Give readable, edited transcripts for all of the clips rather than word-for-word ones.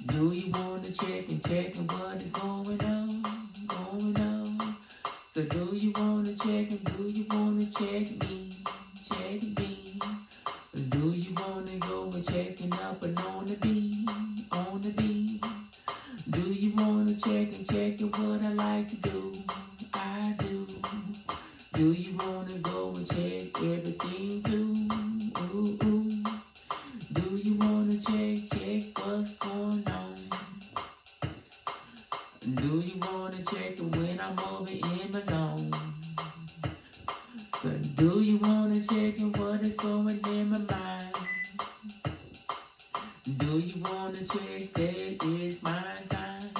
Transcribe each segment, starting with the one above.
Do you wanna check and what is going on, going on? So do you wanna check and do you wanna check me? Or do you wanna go and checking up and on the beat, on the beat? Do you wanna check and what I like to do? I do. Do you wanna go and check everything too? Ooh, ooh. Do you wanna check what's going on? Do you wanna check it when I'm over in my zone? So do you wanna check it what is going in my mind? Do you wanna check that it's my time?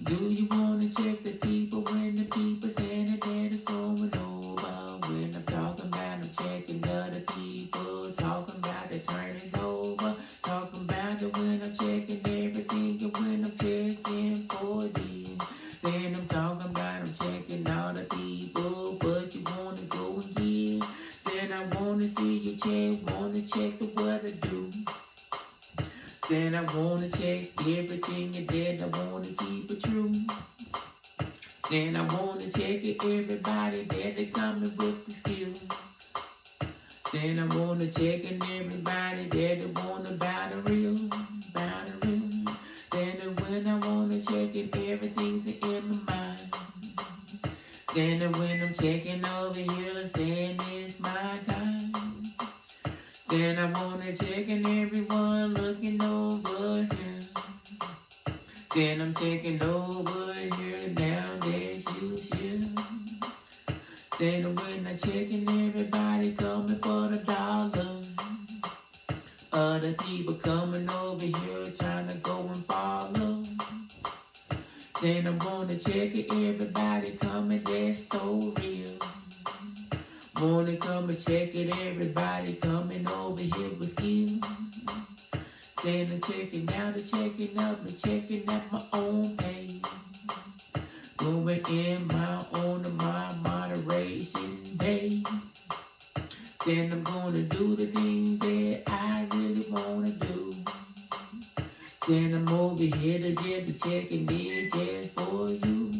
Do you wanna check the people when the people saying that it's going over? When I'm talking about I'm checking other people, talking about it turning over, talking about it when I'm checking everything and when I'm checking for this. Saying I'm talking about I'm checking all the people, but you wanna go and get. Saying I wanna see you check, wanna check the what I do. Then I wanna check everything and then I wanna keep it true. Then I wanna check it everybody that they coming with the skill. Then I wanna check and everybody that they wanna bout the real, bout the real. Then when I wanna check it, everything's in my mind. Then when I'm checking over here, saying it's my time. Then I wanna check and everyone looking over here. Then I'm checking over here, now there's you here. Then when I'm checking everybody coming for the dollar. Other people coming over here trying to go and follow. Then I'm gonna check it, everybody coming, that's so real. Wanna come and check it, everybody coming over here with skill. Then I'm checking out and checking up and checking at my own pace. Going in my own my moderation day. Then I'm gonna do the thing that I really wanna do. Then I'm over here to just checking it just for you.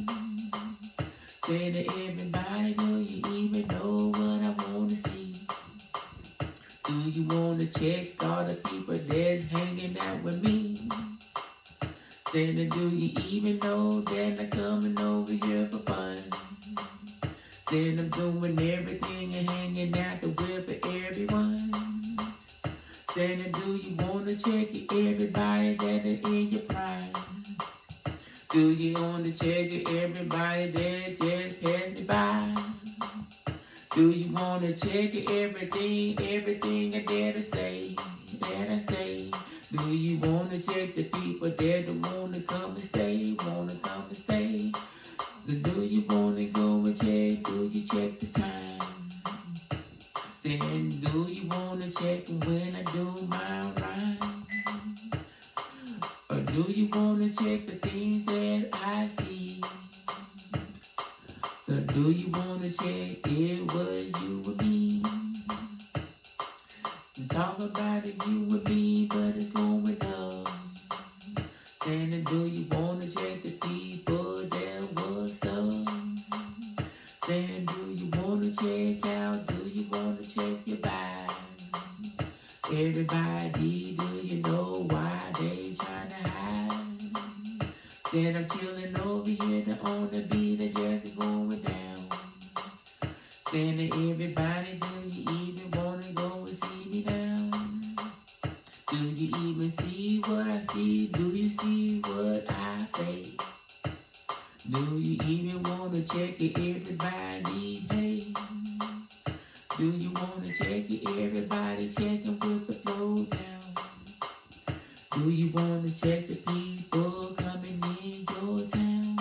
Then everybody know you even know what I wanna see. Do you wanna check all the people that's hanging out with me? Then do you even know that I'm coming over here for fun? Then I'm doing everything and hanging out the whip for everyone. Then do you wanna check it, everybody that is in your prime? Do you wanna check it, everybody that just passed me by? Do you wanna check it, everything I dare to say, that I say? Do you wanna check the people that don't wanna come and stay, wanna come and stay? So do you wanna go and check, do you check the time? Then do you wanna check when I do my rhyme? Or do you wanna check the things that I see? So do you wanna check it was you and me? Talk about it, you and me, but it's going up. Saying, do you wanna check the people that was up? Saying, do you wanna check out? Do you wanna check your vibe? Everybody, do you know why they tryna hide? Said I'm chilling over here on the beat and just going down. Saying to everybody, do you even wanna go and see me now? Do you even see what I see? Do you see what I say? Do you even wanna check it, everybody? Hey, do you wanna check it, everybody? Checking with the flow down. Do you wanna check the people coming in your town?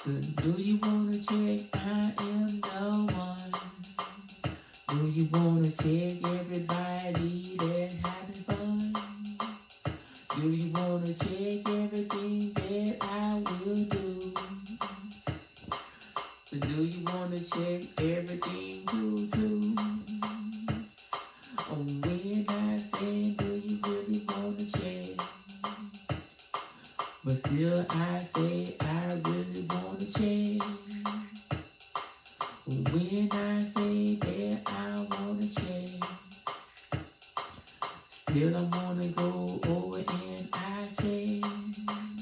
So do you wanna check? I am the one. Do you wanna check everybody that's having fun? Do you wanna check everything that I will do? So do you wanna check everything too? Oh, when I say, do you really But still I say I really wanna check. When I say that I wanna check, still I wanna go over and I check.